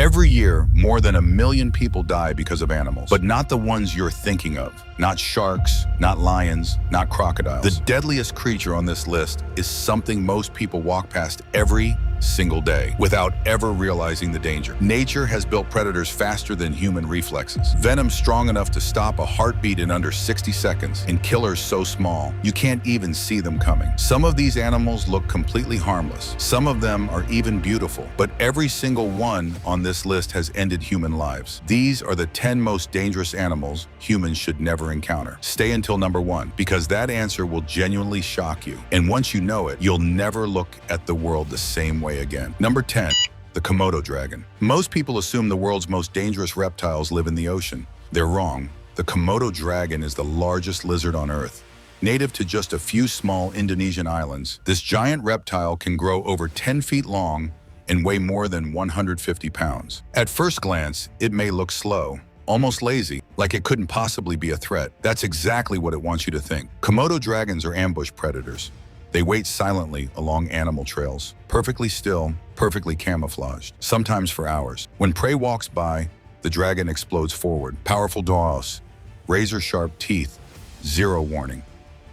Every year, more than 1 million people die because of animals, but not the ones you're thinking of. Not sharks, not lions, not crocodiles. The deadliest creature on this list is something most people walk past every single day without ever realizing the danger. Nature has built predators faster than human reflexes. Venom strong enough to stop a heartbeat in under 60 seconds, and killers so small you can't even see them coming. Some of these animals look completely harmless. Some of them are even beautiful, but every single one on this list has ended human lives. These are the 10 most dangerous animals humans should never encounter. Stay until number 1, because that answer will genuinely shock you. And once you know it, you'll never look at the world the same way again. Number 10, the Komodo dragon. Most people assume the world's most dangerous reptiles live in the ocean. They're wrong. The Komodo dragon is the largest lizard on Earth. Native to just a few small Indonesian islands, this giant reptile can grow over 10 feet long and weigh more than 150 pounds. At first glance, it may look slow, almost lazy, like it couldn't possibly be a threat. That's exactly what it wants you to think. Komodo dragons are ambush predators. They wait silently along animal trails, perfectly still, perfectly camouflaged, sometimes for hours. When prey walks by, the dragon explodes forward. Powerful jaws, razor-sharp teeth, zero warning.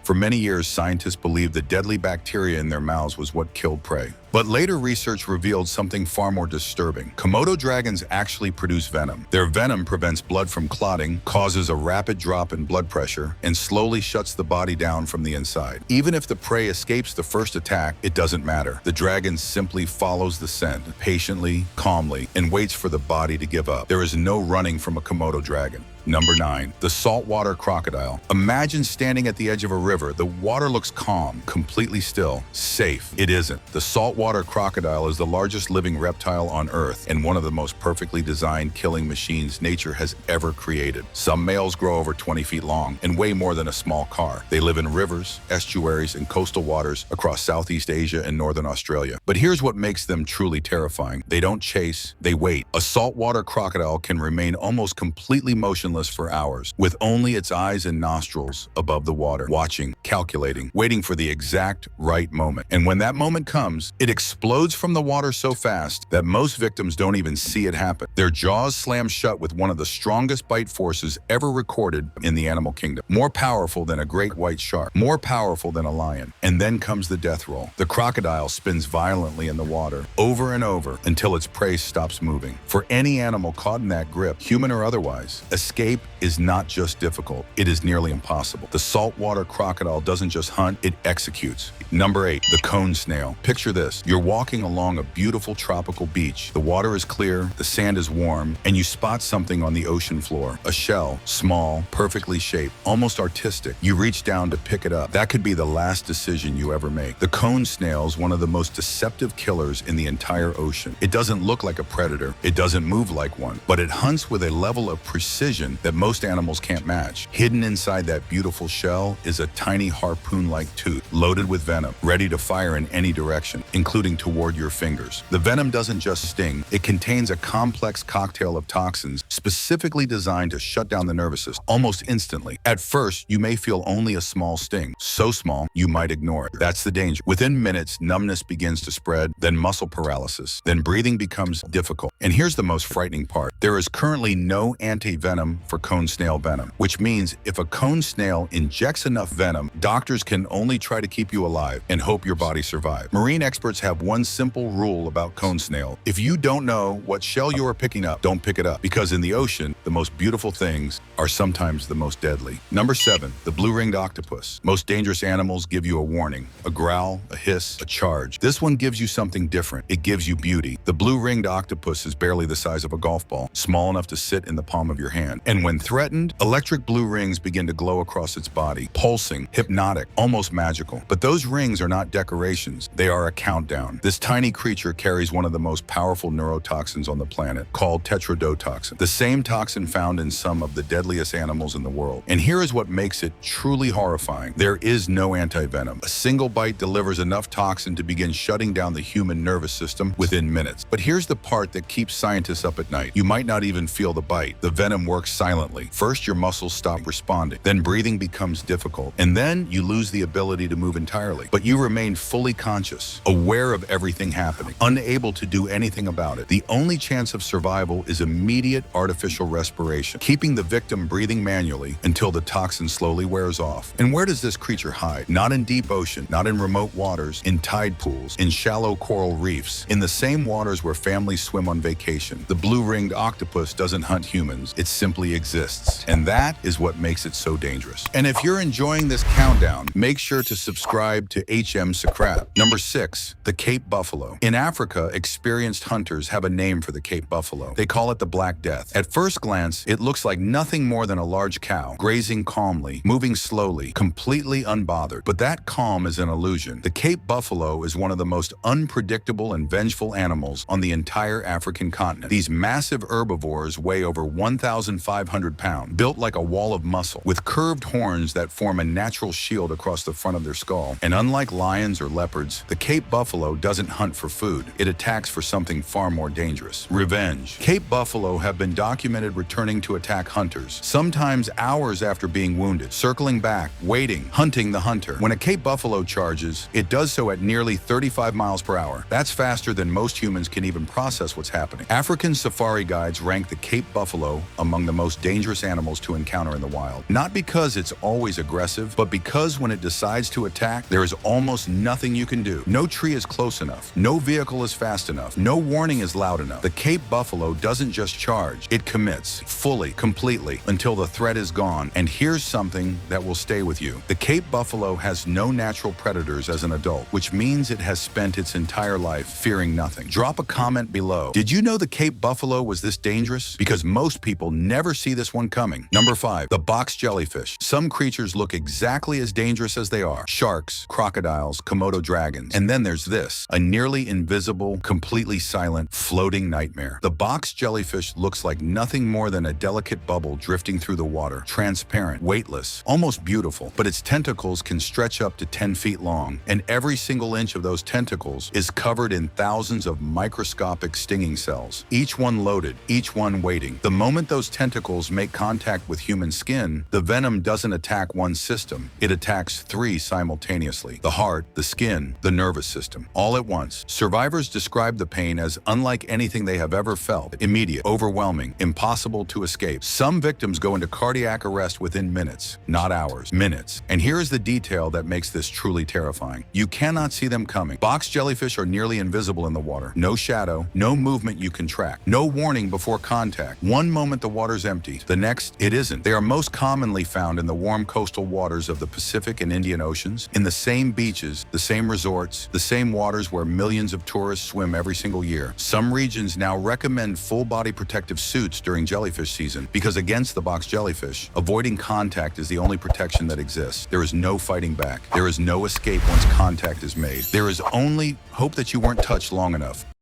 For many years, scientists believed the deadly bacteria in their mouths was what killed prey. But later research revealed something far more disturbing. Komodo dragons actually produce venom. Their venom prevents blood from clotting, causes a rapid drop in blood pressure, and slowly shuts the body down from the inside. Even if the prey escapes the first attack, it doesn't matter. The dragon simply follows the scent, patiently, calmly, and waits for the body to give up. There is no running from a Komodo dragon. Number 9, the saltwater crocodile. Imagine standing at the edge of a river. The water looks calm, completely still, safe. It isn't. The saltwater crocodile is the largest living reptile on Earth and one of the most perfectly designed killing machines nature has ever created. Some males grow over 20 feet long and weigh more than a small car. They live in rivers, estuaries, and coastal waters across Southeast Asia and Northern Australia. But here's what makes them truly terrifying. They don't chase, they wait. A saltwater crocodile can remain almost completely motionless for hours, with only its eyes and nostrils above the water, watching, calculating, waiting for the exact right moment. And when that moment comes, it explodes from the water so fast that most victims don't even see it happen. Their jaws slam shut with one of the strongest bite forces ever recorded in the animal kingdom. More powerful than a great white shark, more powerful than a lion. And then comes the death roll. The crocodile spins violently in the water, over and over, until its prey stops moving. For any animal caught in that grip, human or otherwise, escape is not just difficult, it is nearly impossible. The saltwater crocodile doesn't just hunt, it executes. Number 8, the cone snail. Picture this. You're walking along a beautiful tropical beach. The water is clear, the sand is warm, and you spot something on the ocean floor. A shell, small, perfectly shaped, almost artistic. You reach down to pick it up. That could be the last decision you ever make. The cone snail is one of the most deceptive killers in the entire ocean. It doesn't look like a predator, it doesn't move like one, but it hunts with a level of precision that most animals can't match. Hidden inside that beautiful shell is a tiny harpoon-like tooth, loaded with venom, ready to fire in any direction, including toward your fingers. The venom doesn't just sting, it contains a complex cocktail of toxins specifically designed to shut down the nervous system almost instantly. At first, you may feel only a small sting, so small you might ignore it. That's the danger. Within minutes, numbness begins to spread, then muscle paralysis, then breathing becomes difficult. And here's the most frightening part. There is currently no anti-venom for cone snail venom, which means if a cone snail injects enough venom, doctors can only try to keep you alive and hope your body survives. Marine experts have one simple rule about cone snail. If you don't know what shell you are picking up, don't pick it up, because in the ocean, the most beautiful things are sometimes the most deadly. Number 7, the blue-ringed octopus. Most dangerous animals give you a warning, a growl, a hiss, a charge. This one gives you something different. It gives you beauty. The blue-ringed octopus is barely the size of a golf ball, small enough to sit in the palm of your hand. And when threatened, electric blue rings begin to glow across its body, pulsing, hypnotic, almost magical. But those rings are not decorations, they are a countdown. This tiny creature carries one of the most powerful neurotoxins on the planet, called tetrodotoxin, the same toxin found in some of the deadliest animals in the world. And here is what makes it truly horrifying. There is no anti-venom. A single bite delivers enough toxin to begin shutting down the human nervous system within minutes. But here's the part that keeps keeps scientists up at night. You might not even feel the bite. The venom works silently. First, your muscles stop responding. Then breathing becomes difficult. And then you lose the ability to move entirely. But you remain fully conscious, aware of everything happening, unable to do anything about it. The only chance of survival is immediate artificial respiration, keeping the victim breathing manually until the toxin slowly wears off. And where does this creature hide? Not in deep ocean, not in remote waters, in tide pools, in shallow coral reefs, in the same waters where families swim on vacation. The blue-ringed octopus doesn't hunt humans, it simply exists. And that is what makes it so dangerous. And if you're enjoying this countdown, make sure to subscribe to 𝙃𝙈'𝙎𝙯𝙧🖼. Number 6, the Cape buffalo. In Africa, experienced hunters have a name for the Cape buffalo. They call it the Black Death. At first glance, it looks like nothing more than a large cow, grazing calmly, moving slowly, completely unbothered. But that calm is an illusion. The Cape buffalo is one of the most unpredictable and vengeful animals on the entire African continent. These massive herbivores weigh over 1,500 pounds, built like a wall of muscle, with curved horns that form a natural shield across the front of their skull. And unlike lions or leopards, the Cape buffalo doesn't hunt for food. It attacks for something far more dangerous: revenge. Cape buffalo have been documented returning to attack hunters, sometimes hours after being wounded, circling back, waiting, hunting the hunter. When a Cape buffalo charges, it does so at nearly 35 miles per hour. That's faster than most humans can even process what's happening. African safari guides rank the Cape buffalo among the most dangerous animals to encounter in the wild. Not because it's always aggressive, but because when it decides to attack, there is almost nothing you can do. No tree is close enough. No vehicle is fast enough. No warning is loud enough. The Cape buffalo doesn't just charge. It commits, fully, completely, until the threat is gone. And here's something that will stay with you. The Cape buffalo has no natural predators as an adult, which means it has spent its entire life fearing nothing. Drop a comment below. Did you know the Cape buffalo was this dangerous? Because most people never see this one coming. Number 5, the box jellyfish. Some creatures look exactly as dangerous as they are: sharks, crocodiles, Komodo dragons. And then there's this, a nearly invisible, completely silent, floating nightmare. The box jellyfish looks like nothing more than a delicate bubble drifting through the water, transparent, weightless, almost beautiful. But its tentacles can stretch up to 10 feet long, and every single inch of those tentacles is covered in thousands of microscopic stinging cells, each one loaded, each one waiting. The moment those tentacles make contact with human skin, the venom doesn't attack one system, it attacks 3 simultaneously: the heart, the skin, the nervous system, all at once. Survivors describe the pain as unlike anything they have ever felt: immediate, overwhelming, impossible to escape. Some victims go into cardiac arrest within minutes, not hours, minutes. And here is the detail that makes this truly terrifying. You cannot see them coming. Box jellyfish are nearly invisible in the water. No shadow, no movement you can track, no warning before contact. One moment the water's empty, the next it isn't. They are most commonly found in the warm coastal waters of the Pacific and Indian Oceans, in the same beaches, the same resorts, the same waters where millions of tourists swim every single year. Some regions now recommend full-body protective suits during jellyfish season because against the box jellyfish, avoiding contact is the only protection that exists. There is no fighting back. There is no escape once contact is made. There is only hope that you weren't touched long enough.